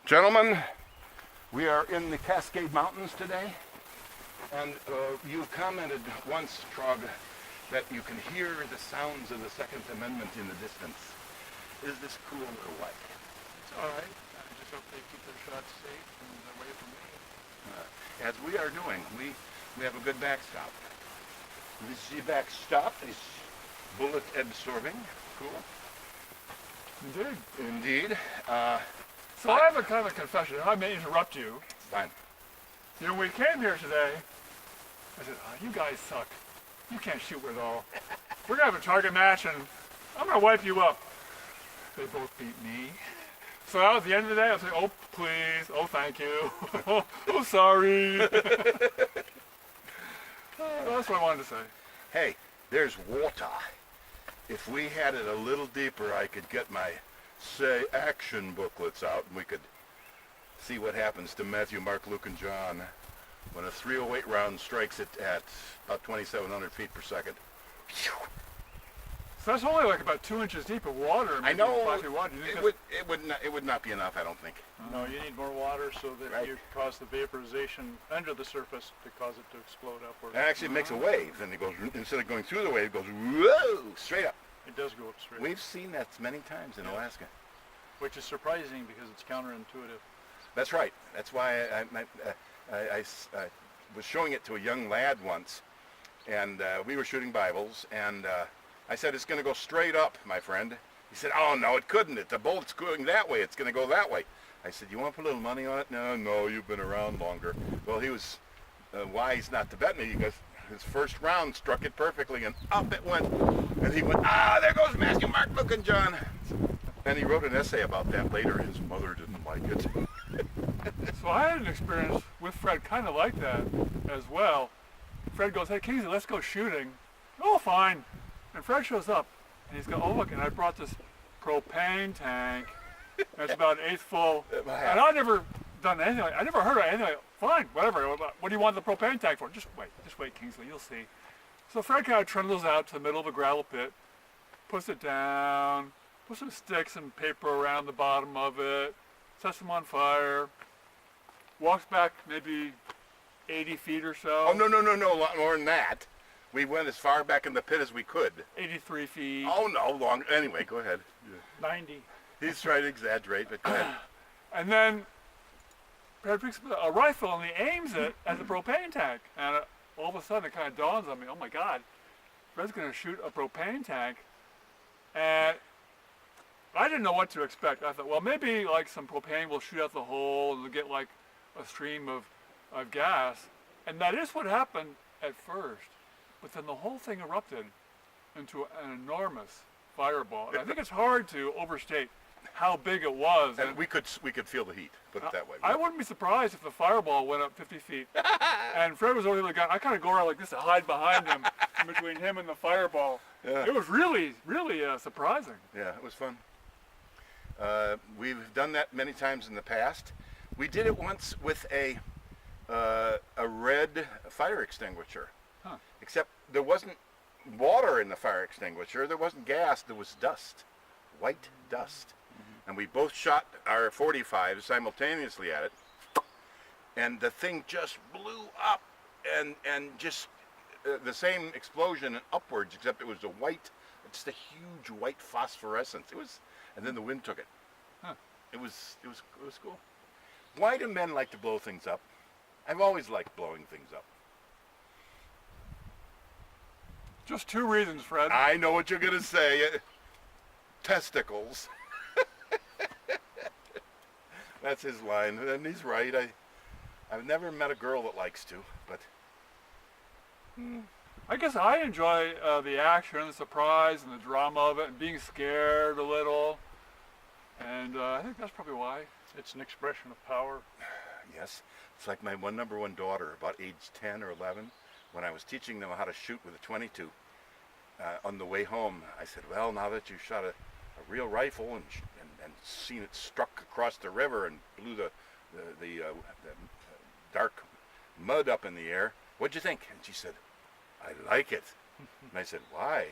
Gentlemen, we are in the Cascade Mountains today, and you commented once, Trog, that you can hear the sounds of the Second Amendment in the distance. Is this cool or what? It's all right. I just hope they keep their shots safe and away from me. As we are doing, we have a good backstop. The backstop is bullet absorbing. Cool. Indeed. Indeed. So I have a kind of a confession. I may interrupt you. Fine. You know, when we came here today, I said, oh, you guys suck. You can't shoot with all. We're going to have a target match, and I'm going to wipe you up. They both beat me. So that was the end of the day. I was like, oh, please. Oh, thank you. Oh, sorry. That's what I wanted to say. Hey, there's water. If we had it a little deeper, I could get my say action booklets out and we could see what happens to Matthew, Mark, Luke, and John when a 308 round strikes it at about 2,700 feet per second. So that's only like about 2 inches deep of water. I know. 5 feet wide. It would not be enough, I don't think. No, you need more water so that Right. you cause the vaporization under the surface to cause it to explode upward. It actually makes a wave, and it goes, instead of going through the wave, it goes whoa, straight up. It does go up straight. We've seen that many times in Alaska. Which is surprising because it's counterintuitive. That's right. That's why I was showing it to a young lad once, and we were shooting Bibles, and I said, it's going to go straight up, my friend. He said, oh, no, it couldn't. The bullet's going that way. It's going to go that way. I said, you want to put a little money on it? No, you've been around longer. Well, he was wise not to bet me because his first round struck it perfectly, and up it went. And he went, there goes Matthew, Mark, Luke, and John. And he wrote an essay about that later. His mother didn't like it. So I had an experience with Fred kind of like that as well. Fred goes, hey, Kingsley, let's go shooting. Oh, fine. And Fred shows up, and he's going, oh, look, and I brought this propane tank. And it's about an eighth full. And I'd never done anything like I never heard of anything like, fine, whatever. What do you want the propane tank for? Just wait, Kingsley, you'll see. So Fred kind of trundles out to the middle of a gravel pit, puts it down, puts some sticks and paper around the bottom of it, sets them on fire, walks back maybe 80 feet or so. Oh, no, a lot more than that. We went as far back in the pit as we could. 83 feet. Oh, no, long. Anyway, go ahead. 90. He's trying to exaggerate, but go ahead. And then Fred picks up a rifle and he aims it at the propane tank. And all of a sudden it kind of dawns on me, oh my God, Fred's going to shoot a propane tank. And I didn't know what to expect. I thought, well, maybe like some propane will shoot out the hole and we'll get like a stream of gas. And that is what happened at first. But then the whole thing erupted into an enormous fireball. And I think it's hard to overstate how big it was. And we could feel the heat, put it that way. I wouldn't be surprised if the fireball went up 50 feet. And Fred was over the guy. I kind of go around like this to hide behind him, in between him and the fireball. Yeah. It was really, really surprising. Yeah, it was fun. We've done that many times in the past. We did it once with a red fire extinguisher. Huh. Except there wasn't water in the fire extinguisher. There wasn't gas. There was dust, white dust. And we both shot our 45s simultaneously at it, and the thing just blew up, and just the same explosion and upwards, except it was just a huge white phosphorescence. And then the wind took it. Huh. It was cool. Why do men like to blow things up? I've always liked blowing things up. Just two reasons, Fred. I know what you're gonna say. Testicles. That's his line, and he's right. I've never met a girl that likes to, but I guess I enjoy the action, the surprise, and the drama of it, and being scared a little. And I think that's probably why. It's an expression of power. yes, it's like my number one daughter, about age 10 or 11, when I was teaching them how to shoot with a 22. On the way home, I said, well, now that you've shot a real rifle and seen it struck across the river and blew the dark mud up in the air, what'd you think? And she said, I like it. And I said, why?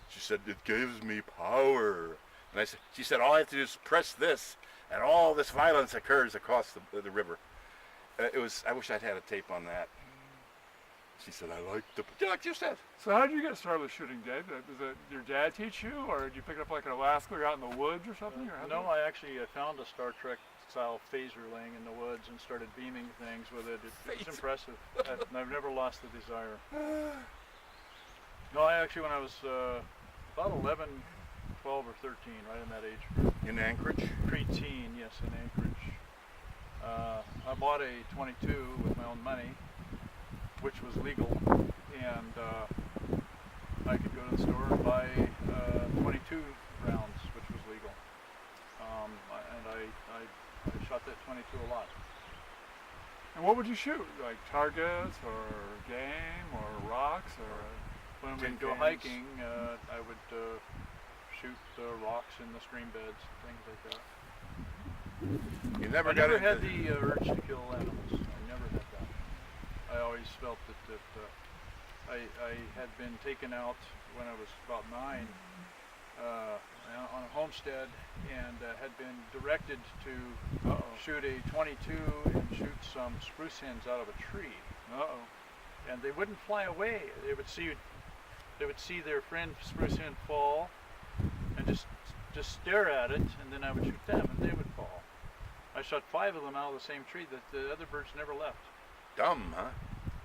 She said, it gives me power. And she said, all I have to do is press this, and all this violence occurs across the river. I wish I'd had a tape on that. She said, I like like you said. So how did you get started with shooting, Dave? Did your dad teach you, or did you pick it up like in Alaska or out in the woods or something? No, I actually found a Star Trek style phaser laying in the woods and started beaming things with it. It was impressive. I've never lost the desire. No, when I was about 11, 12 or 13, right in that age group. In Anchorage? Preteen, yes, in Anchorage. I bought a 22 with my own money, which was legal, and I could go to the store and buy 22 rounds, which was legal. And I shot that 22 a lot. And what would you shoot? Like targets or game or rocks or? When we'd go hiking, I would shoot rocks in the stream beds, things like that. You never I got never into had the urge to kill animals. I never had that. I always felt that I had been taken out when I was about 9 on a homestead and had been directed to shoot a 22 and shoot some spruce hens out of a tree. And they wouldn't fly away. They would see their friend spruce hen fall and just stare at it, and then I would shoot them and they would fall. I shot 5 of them out of the same tree. The other birds never left. Dumb, huh?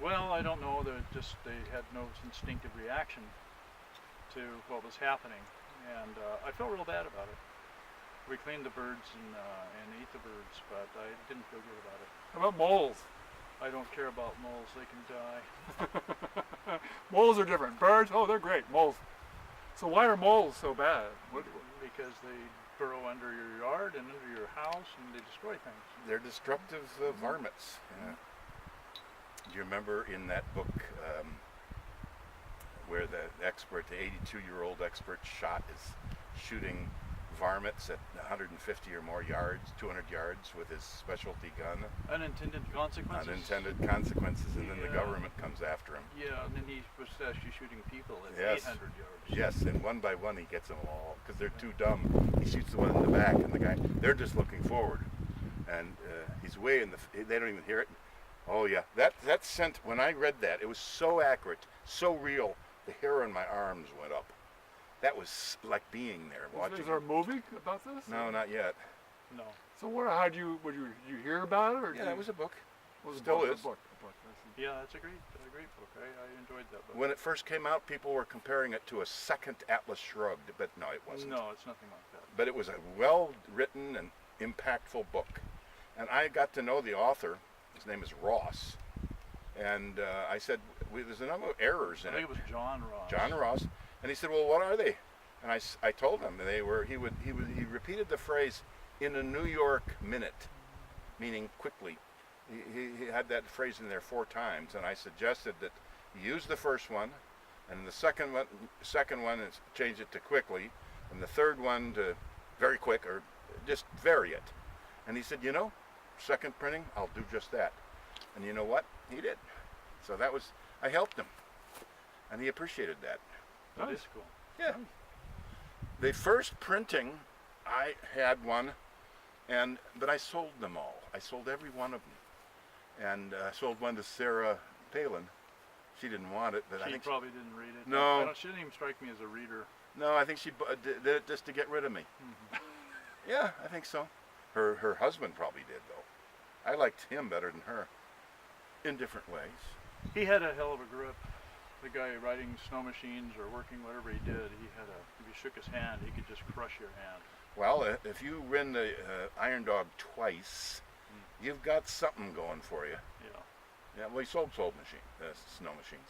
Well, I don't know. They had no instinctive reaction to what was happening, and I felt real bad about it. We cleaned the birds and ate the birds, but I didn't feel good about it. How about moles? I don't care about moles. They can die. Moles are different. Birds, they're great. Moles. So why are moles so bad? Because they burrow under your yard and under your house, and they destroy things. They're destructive varmints. Yeah. Do you remember in that book where the 82-year-old expert shot is shooting varmints at 150 or more yards, 200 yards with his specialty gun? Unintended consequences? Unintended consequences, and then the government comes after him. Yeah, and then he was actually shooting people at 800 yards. Yes, and one by one he gets them all, because they're too dumb. He shoots the one in the back, and the guy, they're just looking forward. And he's way in they don't even hear it. Oh yeah, that scent, when I read that, it was so accurate, so real, the hair on my arms went up. That was like being there, watching. Is there a movie about this? No, not yet. No. So would you hear about it? Or Yeah, it was a book. Was Still a is. book. I see. Yeah, that's a great book. I enjoyed that book. When it first came out, people were comparing it to a second Atlas Shrugged, but no, it wasn't. No, it's nothing like that. But it was a well-written and impactful book. And I got to know the author. His name is Ross. And I said, there's a number of errors in it. I think it was John Ross. John Ross. And he said, well, what are they? And I told him, and he repeated the phrase, in a New York minute, meaning quickly. He had that phrase in there 4 times, and I suggested that you use the first one, and the second one is change it to quickly, and the third one to very quick, or just vary it. And he said, second printing, I'll do just that. And you know what? He did. So I helped him, and he appreciated that. That is cool. Yeah. The first printing, I had one, but I sold them all. I sold every one of them, and I sold one to Sarah Palin. She didn't want it, but I think probably didn't read it. No. She didn't even strike me as a reader. No, I think she did it just to get rid of me. Mm-hmm. Yeah, I think so. Her husband probably did, though. I liked him better than her, in different ways. He had a hell of a grip. The guy riding snow machines or working whatever he did, if you shook his hand, he could just crush your hand. Well, if you win the Iron Dog twice, you've got something going for you. Yeah. Yeah. Well, he sold snow machines.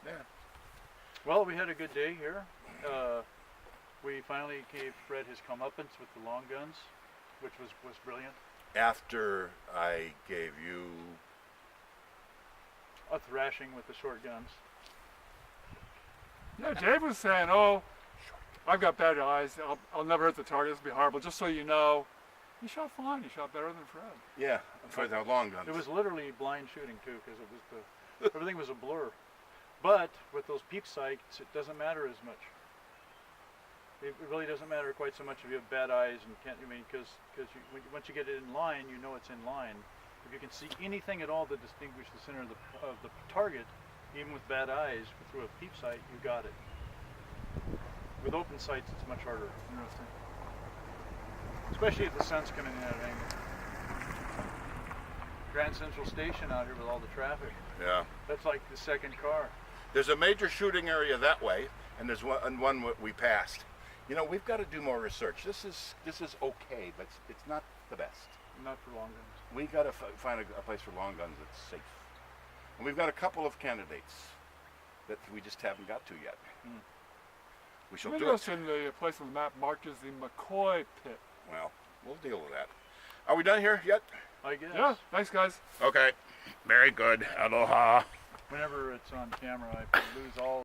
Yeah. Well, we had a good day here. We finally gave Fred his comeuppance with the long guns, which was brilliant. After I gave you A thrashing with the short guns. Yeah, Dave was saying, I've got bad eyes. I'll never hit the target. This will be horrible. Just so you know, he shot fine. He shot better than Fred. Yeah, for the long guns. It was literally blind shooting too, because everything was a blur. But with those peep sights, it doesn't matter as much. It really doesn't matter quite so much if you have bad eyes and can't. I mean, because once you get it in line, you know it's in line. If you can see anything at all to distinguish the center of the target, even with bad eyes through a peep sight, you got it. With open sights, it's much harder. Interesting. Especially if the sun's coming in at an angle. Grand Central Station out here with all the traffic. Yeah. That's like the second car. There's a major shooting area that way, and there's one we passed. You know, we've got to do more research. This is okay, but it's not the best. Not for long guns. We got to find a place for long guns that's safe. And we've got a couple of candidates that we just haven't got to yet. We shall Maybe do it. that's in the place on the map marked as the McCoy Pit. Well, we'll deal with that. Are we done here yet? I guess. Yeah, thanks guys. Okay. Very good. Aloha. Whenever it's on camera, I lose all